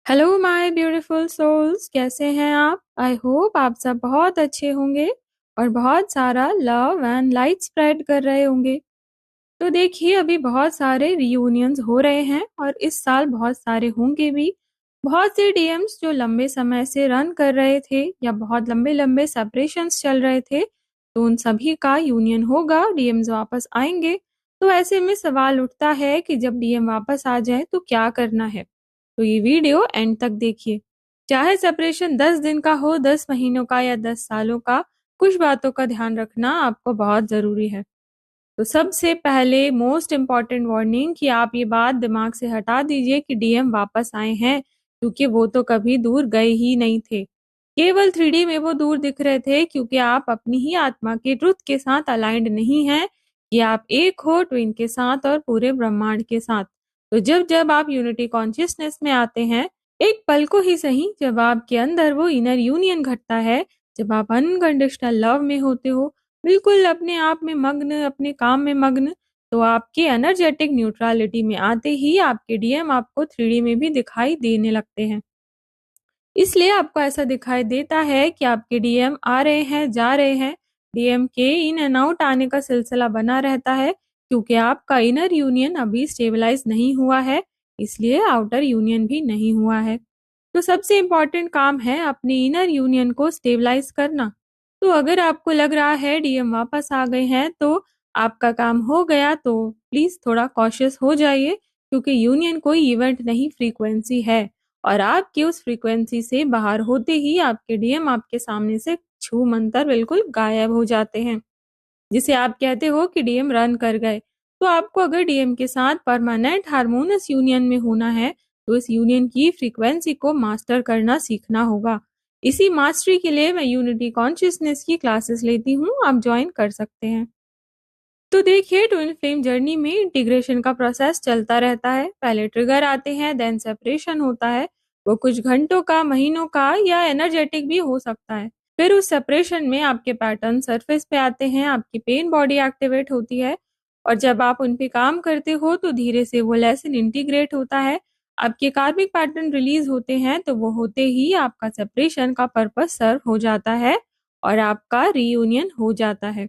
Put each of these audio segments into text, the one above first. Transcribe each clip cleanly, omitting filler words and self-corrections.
Hello my beautiful souls, कैसे हैं आप? आई होप आप सब बहुत अच्छे होंगे और बहुत सारा लव एंड लाइट स्प्रेड कर रहे होंगे। तो देखिए, अभी बहुत सारे रियूनियंस हो रहे हैं और इस साल बहुत सारे होंगे भी। बहुत से डीएम्स जो लंबे समय से रन कर रहे थे या बहुत लंबे लंबे सेपरेशंस चल रहे थे, तो उन सभी का यूनियन होगा, डीएम्स वापस आएंगे। तो ऐसे में सवाल उठता है कि जब डीएम वापस आ जाए तो क्या करना है। तो ये वीडियो एंड तक देखिए। चाहे सेपरेशन 10 दिन का हो, 10 महीनों का या 10 सालों का, कुछ बातों का ध्यान रखना आपको बहुत जरूरी है। तो सबसे पहले मोस्ट इम्पॉर्टेंट वार्निंग कि आप ये बात दिमाग से हटा दीजिए कि डीएम वापस आए हैं, क्योंकि वो तो कभी दूर गए ही नहीं थे। केवल 3D में वो दूर दिख रहे थे क्योंकि आप अपनी ही आत्मा के ट्रुथ के साथ अलाइंड नहीं हैं कि आप एक हो ट्विन के साथ और पूरे ब्रह्मांड के साथ। तो जब जब आप यूनिटी कॉन्शियसनेस में आते हैं, एक पल को ही सही, जब आपके अंदर वो इनर यूनियन घटता है, जब आप अनकंडीशनल लव में होते हो, बिल्कुल अपने आप में मग्न, अपने काम में मग्न, तो आपके एनर्जेटिक न्यूट्रलिटी में आते ही आपके डीएम आपको 3D में भी दिखाई देने लगते हैं। इसलिए आपको ऐसा दिखाई देता है कि आपके डीएम आ रहे हैं, जा रहे हैं। डीएम के इन एंड आउट आने का सिलसिला बना रहता है क्योंकि आपका इनर यूनियन अभी स्टेबलाइज नहीं हुआ है, इसलिए आउटर यूनियन भी नहीं हुआ है। तो सबसे इम्पोर्टेंट काम है अपने इनर यूनियन को स्टेबलाइज करना। तो अगर आपको लग रहा है डीएम वापस आ गए हैं तो आपका काम हो गया, तो प्लीज थोड़ा कॉशियस हो जाइए, क्योंकि यूनियन कोई इवेंट नहीं, फ्रीक्वेंसी है। और आपके उस फ्रीक्वेंसी से बाहर होते ही आपके डीएम आपके सामने से छू मंतर बिल्कुल गायब हो जाते हैं, जिसे आप कहते हो कि डीएम रन कर गए। तो आपको अगर डीएम के साथ परमानेंट हार्मोनियस यूनियन में होना है, तो इस यूनियन की फ्रीक्वेंसी को मास्टर करना सीखना होगा। इसी मास्टरी के लिए मैं यूनिटी कॉन्शियसनेस की क्लासेस लेती हूँ, आप ज्वाइन कर सकते हैं। तो देखिए, ट्विन फ्लेम जर्नी में इंटीग्रेशन का प्रोसेस चलता रहता है। पहले ट्रिगर आते हैं, देन सेपरेशन होता है। वो कुछ घंटों का, महीनों का या एनर्जेटिक भी हो सकता है। फिर उस सेपरेशन में आपके पैटर्न सरफेस पे आते हैं, आपकी पेन बॉडी एक्टिवेट होती है, और जब आप उन पे काम करते हो तो धीरे से वो लेसन इंटीग्रेट होता है। आपके कार्मिक पैटर्न रिलीज होते हैं, तो वो होते ही आपका सेपरेशन का पर्पस सर्व हो जाता है और आपका रीयूनियन हो जाता है।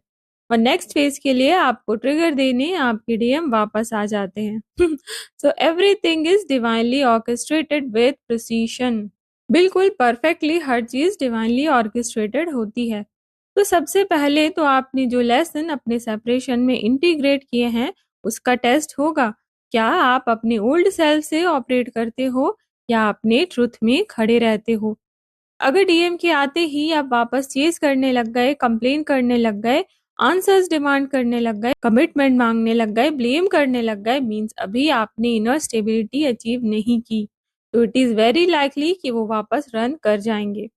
और नेक्स्ट फेज के लिए आपको ट्रिगर देने आपके डीएम वापस आ जाते हैं। So everything is divinely orchestrated with precision. बिल्कुल परफेक्टली हर चीज डिवाइनली ऑर्केस्ट्रेटेड होती है। तो सबसे पहले तो आपने जो लेसन अपने सेपरेशन में इंटीग्रेट किए हैं, उसका टेस्ट होगा। क्या आप अपने ओल्ड सेल्फ से ऑपरेट करते हो या अपने ट्रुथ में खड़े रहते हो? अगर डीएम के आते ही आप वापस चेज करने लग गए, कंप्लेन करने लग गए, आंसर्स डिमांड करने लग गए, कमिटमेंट मांगने लग गए, ब्लेम करने लग गए, मींस अभी आपने इनर स्टेबिलिटी अचीव नहीं की। तो इट इज वेरी लाइकली कि वो वापस रन कर जाएंगे।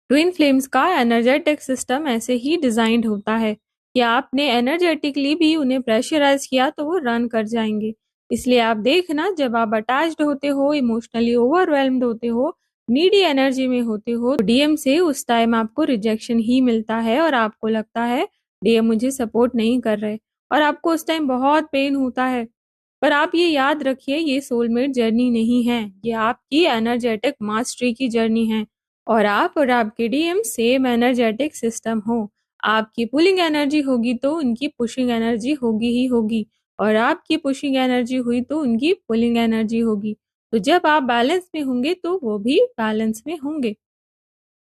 ट्विन फ्लेम्स का एनर्जेटिक सिस्टम ऐसे ही डिजाइंड होता है कि आपने एनर्जेटिकली भी उन्हें प्रेशराइज किया तो वो रन कर जाएंगे। इसलिए आप देखना, जब आप अटैच्ड होते हो, इमोशनली ओवरवेल्म्ड होते हो, नीडी एनर्जी में होते हो, तो डीएम से उस टाइम आपको रिजेक्शन ही मिलता है और आपको लगता है डीएम मुझे सपोर्ट नहीं कर रहे, और आपको उस टाइम बहुत पेन होता है। पर आप ये याद रखिए, ये सोलमेट जर्नी नहीं है, ये आपकी एनर्जेटिक मास्टरी की जर्नी है। और आप और आपके डीएम सेम एनर्जेटिक सिस्टम हो। आपकी पुलिंग एनर्जी होगी तो उनकी पुशिंग एनर्जी होगी ही होगी, और आपकी पुशिंग एनर्जी हुई तो उनकी पुलिंग एनर्जी होगी। तो जब आप बैलेंस में होंगे तो वो भी बैलेंस में होंगे।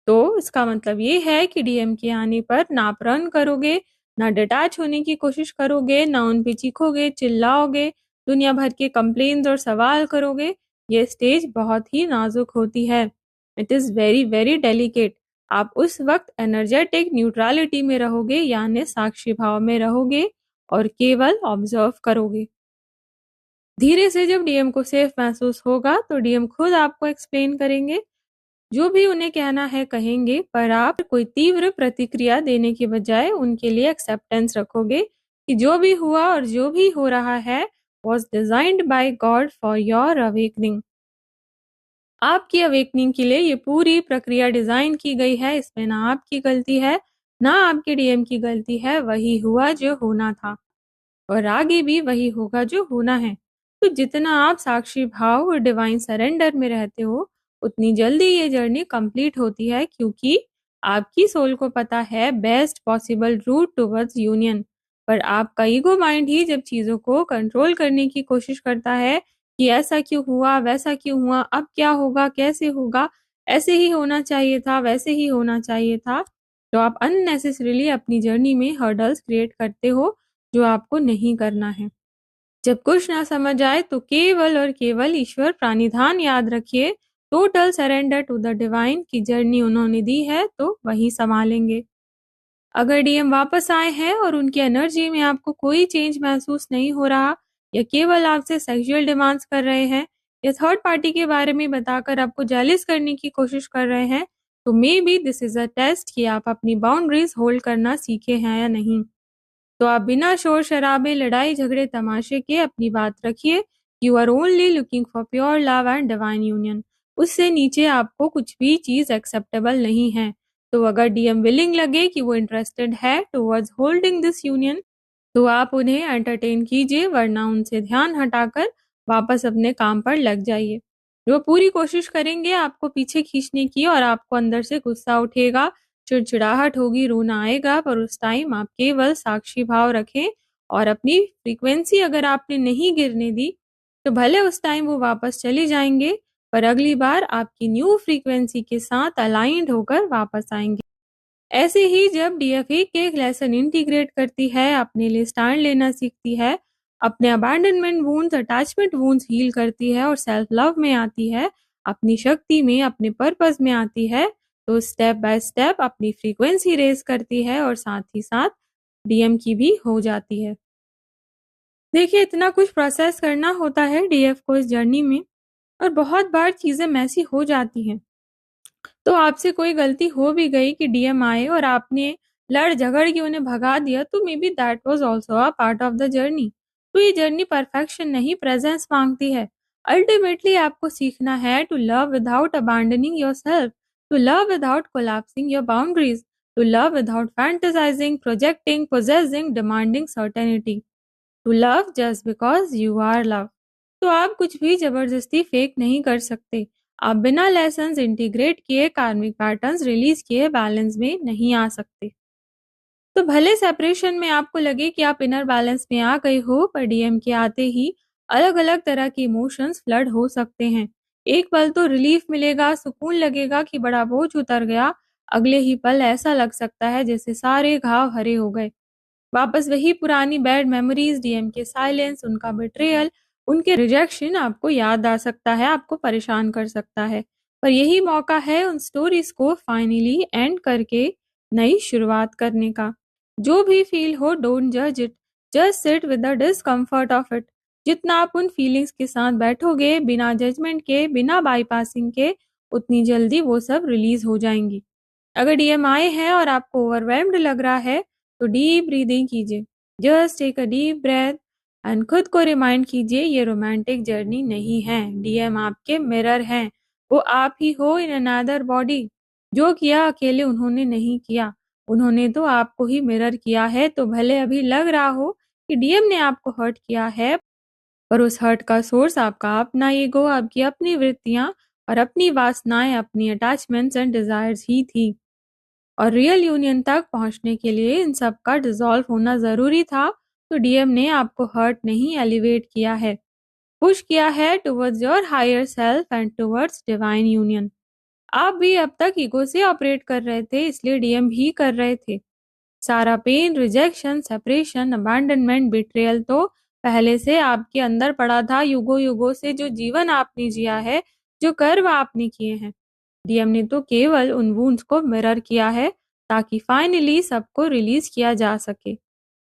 तो इसका मतलब ये है कि डीएम के आने पर ना आप रन करोगे, ना डिटैच होने की कोशिश करोगे, ना उन पे चीखोगे, चिल्लाओगे, दुनिया भर के कंप्लेन्स और सवाल करोगे। ये स्टेज बहुत ही नाजुक होती है। It is very very delicate. आप उस वक्त एनर्जेटिक न्यूट्रलिटी में रहोगे, यानी साक्षी भाव में रहोगे और केवल ऑब्जर्व करोगे। धीरे से जब डीएम को सेफ महसूस होगा तो डीएम खुद आपको एक्सप्लेन करेंगे, जो भी उन्हें कहना है कहेंगे, पर आप कोई तीव्र प्रतिक्रिया देने के बजाय उनके लिए एक्सेप्टेंस रखोगे कि जो भी हुआ और जो भी हो रहा है was designed bye God for your awakening. आपकी अवेकनिंग के लिए ये पूरी प्रक्रिया डिजाइन की गई है। इसमें ना आपकी गलती है, ना आपके डीएम की गलती है। वही हुआ जो होना था और आगे भी वही होगा जो होना है। तो जितना आप साक्षी भाव और डिवाइन सरेंडर में रहते हो, उतनी जल्दी ये जर्नी कंप्लीट होती है, क्योंकि आपकी सोल को पता है best possible route towards union. पर आपका ईगो माइंड ही जब चीजों को कंट्रोल करने की कोशिश करता है कि ऐसा क्यों हुआ, वैसा क्यों हुआ, अब क्या होगा, कैसे होगा, ऐसे ही होना चाहिए था, वैसे ही होना चाहिए था, तो आप अननेसेसरीली अपनी जर्नी में हर्डल्स क्रिएट करते हो जो आपको नहीं करना है। जब कुछ ना समझ आए तो केवल और केवल ईश्वर प्राणिधान याद रखिए। Total surrender to the divine की जर्नी उन्होंने दी है तो वही संभालेंगे। अगर डीएम वापस आए हैं और उनकी एनर्जी में आपको कोई चेंज महसूस नहीं हो रहा, या केवल आपसे सेक्सुअल डिमांड्स कर रहे हैं, या थर्ड पार्टी के बारे में बताकर आपको जेलस करने की कोशिश कर रहे हैं, तो maybe this is a test कि आप अपनी बाउंड्रीज होल्ड करना सीखे हैं या नहीं। तो आप बिना शोर शराबे, लड़ाई झगड़े, तमाशे के अपनी बात रखिए। You are only looking for pure love and divine union. उससे नीचे आपको कुछ भी चीज एक्सेप्टेबल नहीं है। तो अगर डीएम विलिंग लगे कि वो इंटरेस्टेड है टुवर्ड्स होल्डिंग दिस यूनियन, तो आप उन्हें एंटरटेन कीजिए, वरना उनसे ध्यान हटाकर वापस अपने काम पर लग जाइए। वो पूरी कोशिश करेंगे आपको पीछे खींचने की, और आपको अंदर से गुस्सा उठेगा, चिड़चिड़ाहट होगी, रोना आएगा, पर उस टाइम आप केवल साक्षी भाव रखें और अपनी फ्रीक्वेंसी अगर आपने नहीं गिरने दी, तो भले उस टाइम वो वापस चले जाएंगे, पर अगली बार आपकी न्यू फ्रीक्वेंसी के साथ अलाइंड होकर वापस आएंगे। ऐसे ही जब डीएफए के एक लेसन इंटीग्रेट करती है, अपने लिए स्टैंड लेना सीखती है, अपने abandonment wounds, attachment wounds heal करती है और सेल्फ लव में आती है, अपनी शक्ति में, अपने पर्पस में आती है, तो स्टेप बाय स्टेप अपनी फ्रीक्वेंसी रेज करती है और साथ ही साथ डीएम की भी हो जाती है। देखिए, इतना कुछ प्रोसेस करना होता है डीएफ को इस जर्नी में, और बहुत बार चीजें मैसी हो जाती हैं। तो आपसे कोई गलती हो भी गई कि डीएम आए और आपने लड़ झगड़ के उन्हें भगा दिया, तो may be that was also a part of the journey. तो ये जर्नी परफेक्शन नहीं, प्रेजेंस मांगती है। अल्टीमेटली आपको सीखना है to love without abandoning yourself, to love without collapsing your boundaries, to love without fantasising, projecting, possessing, demanding certainty, to love just because you are love. तो आप कुछ भी जबरदस्ती फेक नहीं कर सकते। आप बिना लेसन्स इंटीग्रेट किए, कार्मिक पैटर्न्स रिलीज किए बैलेंस में नहीं आ सकते। तो भले सेपरेशन में आपको लगे कि आप इनर बैलेंस में आ गए हो, पर डीएम के आते ही अलग अलग तरह के इमोशंस फ्लड हो सकते हैं। एक पल तो रिलीफ मिलेगा, सुकून लगेगा कि बड़ा बोझ उतर गया। अगले ही पल ऐसा लग सकता है जैसे सारे घाव हरे हो गए। वापस वही पुरानी बैड मेमोरीज, डीएम के साइलेंस, उनका बिट्रेयल, उनके रिजेक्शन आपको याद आ सकता है, आपको परेशान कर सकता है। पर यही मौका है उन स्टोरीज को फाइनली एंड करके नई शुरुआत करने का। जो भी फील हो, डोंट जज it, just sit with the discomfort of it. जितना आप उन फीलिंग्स के साथ बैठोगे, बिना जजमेंट के, बिना बाईपासिंग के, उतनी जल्दी वो सब रिलीज हो जाएंगी। अगर डीएम आए हैं और आपको ओवरवेल्म्ड लग रहा है, तो डीप ब्रीदिंग कीजिए। Just take a deep breath and खुद को रिमाइंड कीजिए, ये रोमांटिक जर्नी नहीं है। डीएम आपके मिरर हैं। वो आप ही हो इन अनदर बॉडी। जो किया अकेले उन्होंने नहीं किया, उन्होंने तो आपको ही मिरर किया है। तो भले अभी लग रहा हो कि डीएम ने आपको हर्ट किया है, पर उस हर्ट का सोर्स आपका अपना ईगो, आपकी अपनी वृत्तियां और अपनी वासनाएं, अपनी अटैचमेंट्स एंड डिजायर्स ही थी। और रियल यूनियन तक पहुंचने के लिए इन सब का डिसॉल्व होना जरूरी था। तो डीएम ने आपको हर्ट नहीं, एलिवेट किया है, पुश किया है towards your higher self and towards divine union. आप भी अब तक ईगो से ऑपरेट कर रहे थे, इसलिए डीएम भी कर रहे थे। सारा pain, rejection, separation, abandonment, betrayal तो पहले से आपके अंदर पड़ा था। युगों युगों से जो जीवन आपने जिया है, जो कर्म आपने किए हैं, डीएम ने तो केवल उन वुंड्स को मिरर किया है, ताकि फाइनली सबको रिलीज किया जा सके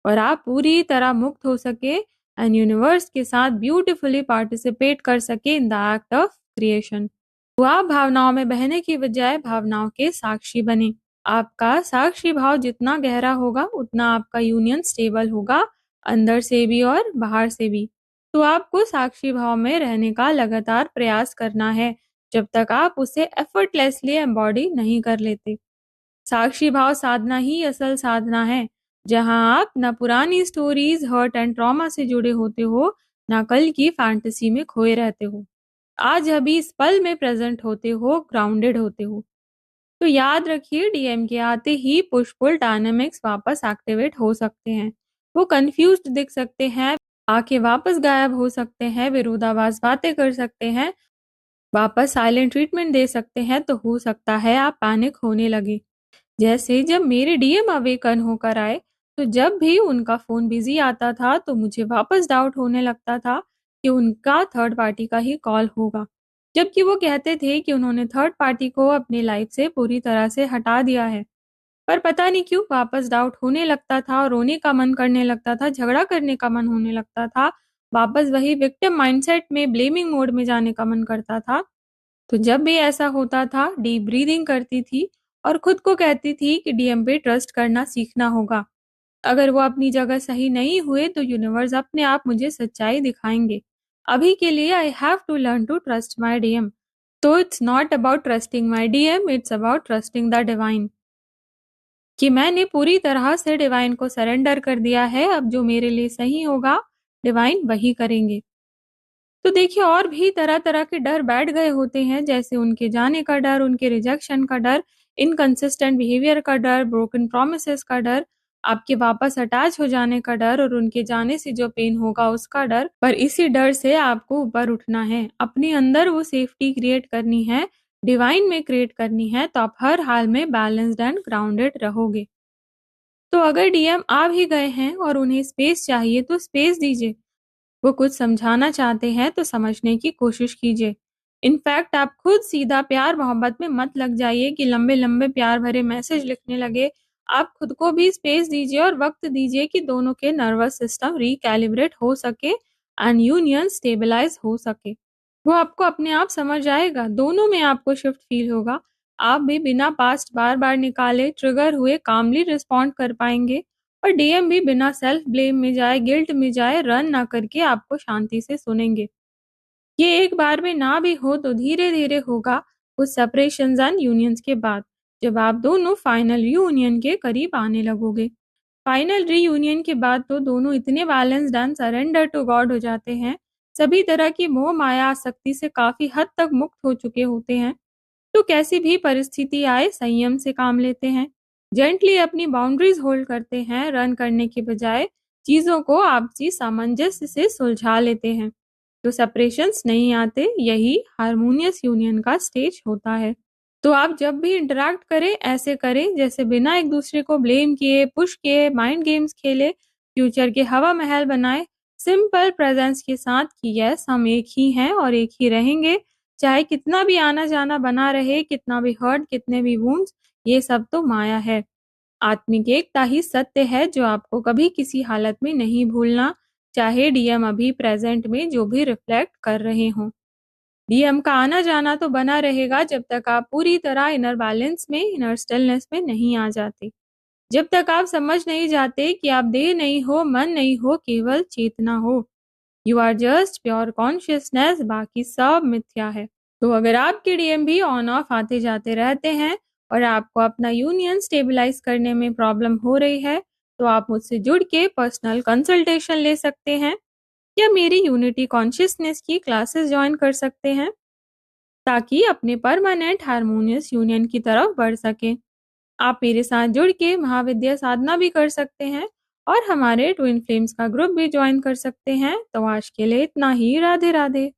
और आप पूरी तरह मुक्त हो सके एंड यूनिवर्स के साथ ब्यूटीफुली पार्टिसिपेट कर सके in the act of creation. तो आप भावनाओं में बहने की बजाय भावनाओं के साक्षी बने। आपका साक्षी भाव जितना गहरा होगा, उतना आपका यूनियन स्टेबल होगा, अंदर से भी और बाहर से भी। तो आपको साक्षी भाव में रहने का लगातार प्रयास करना है, जब तक आप उसे एफर्टलेसली एम्बॉडी नहीं कर लेते। साक्षी भाव साधना ही असल साधना है, जहां आप न पुरानी स्टोरीज, हर्ट एंड ट्रॉमा से जुड़े होते हो, ना कल की फैंटेसी में खोए रहते हो। आज अभी इस पल में प्रेजेंट होते हो, ग्राउंडेड होते हो। तो याद रखिए, डीएम के आते ही पुश पुल डायनामिक्स वापस एक्टिवेट हो सकते हैं। वो कंफ्यूज्ड दिख सकते हैं, आके वापस गायब हो सकते हैं, विरोधाभास बातें कर सकते हैं, वापस साइलेंट ट्रीटमेंट दे सकते हैं। तो हो सकता है आप पैनिक होने लगे। जैसे जब मेरे डीएम अवेकन होकर आए, तो जब भी उनका फोन बिजी आता था तो मुझे वापस डाउट होने लगता था कि उनका थर्ड पार्टी का ही कॉल होगा, जबकि वो कहते थे कि उन्होंने थर्ड पार्टी को अपनी लाइफ से पूरी तरह से हटा दिया है। पर पता नहीं क्यों वापस डाउट होने लगता था, रोने का मन करने लगता था, झगड़ा करने का मन होने लगता था, वापस वही विक्टिम माइंडसेट में, ब्लेमिंग मोड में जाने का मन करता था। तो जब भी ऐसा होता था, डीप ब्रीदिंग करती थी और खुद को कहती थी कि डीएम पे ट्रस्ट करना सीखना होगा। अगर वो अपनी जगह सही नहीं हुए तो यूनिवर्स अपने आप मुझे सच्चाई दिखाएंगे। अभी के लिए I have to learn to trust my DM. तो it's not about trusting my DM, it's about trusting the divine, कि मैंने पूरी तरह से डिवाइन को सरेंडर कर दिया है। अब जो मेरे लिए सही होगा, डिवाइन वही करेंगे। तो देखिए, और भी तरह-तरह के डर बैठ गए होते हैं, जैसे उनके जाने का डर, उनके रिजेक्शन का डर, इनकंसिस्टेंट बिहेवियर का डर, ब्रोकन प्रॉमिसेस का डर, आपके वापस अटैच हो जाने का डर और उनके जाने से जो पेन होगा उसका डर। पर इसी डर से आपको ऊपर उठना है, अपने अंदर वो सेफ्टी क्रिएट करनी है, डिवाइन में क्रिएट करनी है, तो आप हर हाल में बैलेंस्ड एंड ग्राउंडेड रहोगे। तो अगर डीएम आ भी गए हैं और उन्हें स्पेस चाहिए तो स्पेस दीजिए। वो कुछ समझाना चाहते हैं तो समझने की कोशिश कीजिए। इनफैक्ट आप खुद सीधा प्यार मोहब्बत में मत लग जाइए कि लंबे लंबे प्यार भरे मैसेज लिखने लगे। आप खुद को भी स्पेस दीजिए और वक्त दीजिए कि दोनों के नर्वस सिस्टम रिकैलिब्रेट हो सके एंड यूनियन स्टेबलाइज हो सके। वो आपको अपने आप समझ आएगा, दोनों में आपको शिफ्ट फील होगा। आप भी बिना पास्ट बार बार निकाले ट्रिगर हुए कामली रिस्पॉन्ड कर पाएंगे और डीएम भी बिना सेल्फ ब्लेम में जाए, गिल्ट में जाए, रन ना करके आपको शांति से सुनेंगे। ये एक बार में ना भी हो तो धीरे धीरे होगा, कुछ सेपरेशन एंड यूनियंस के बाद, जब आप दोनों फाइनल रीयूनियन के करीब आने लगोगे। फाइनल रीयूनियन के बाद तो दोनों इतने balanced and surrender to god हो जाते हैं, सभी तरह की मोह माया आसक्ति से काफी हद तक मुक्त हो चुके होते हैं। तो कैसी भी परिस्थिति आए संयम से काम लेते हैं, जेंटली अपनी बाउंड्रीज होल्ड करते हैं, रन करने के बजाय चीजों को आपसी सामंजस्य से सुलझा लेते हैं। तो सेपरेशंस नहीं आते, यही हारमोनियस यूनियन का स्टेज होता है। तो आप जब भी इंटरैक्ट करें, ऐसे करें जैसे बिना एक दूसरे को ब्लेम किए, पुश किए, माइंड गेम्स खेले, फ्यूचर के हवा महल बनाए, सिंपल प्रेजेंस के साथ कि यस, हम एक ही हैं और एक ही रहेंगे, चाहे कितना भी आना जाना बना रहे, कितना भी हर्ट, कितने भी वुंड्स, ये सब तो माया है। आत्मिक एकता ही सत्य है जो आपको कभी किसी हालत में नहीं भूलना, चाहे डीएम अभी प्रेजेंट में जो भी रिफ्लेक्ट कर रहे हों। डीएम का आना जाना तो बना रहेगा जब तक आप पूरी तरह इनर बैलेंस में, इनर स्टिलनेस में नहीं आ जाते। जब तक आप समझ नहीं जाते कि आप देह नहीं हो, मन नहीं हो, केवल चेतना हो। You are just pure consciousness, बाकी सब मिथ्या है। तो अगर आपके डीएम भी ऑन ऑफ आते जाते रहते हैं और आपको अपना यूनियन स्टेबलाइज करने में प्रॉब्लम हो रही है, तो आप मुझसे जुड़ के पर्सनल कंसल्टेशन ले सकते हैं या मेरी यूनिटी कॉन्शियसनेस की क्लासेस ज्वाइन कर सकते हैं, ताकि अपने परमानेंट हारमोनियस यूनियन की तरफ बढ़ सकें। आप मेरे साथ जुड़ के महाविद्या साधना भी कर सकते हैं और हमारे ट्विन फ्लेम्स का ग्रुप भी ज्वाइन कर सकते हैं। तो आज के लिए इतना ही। राधे राधे।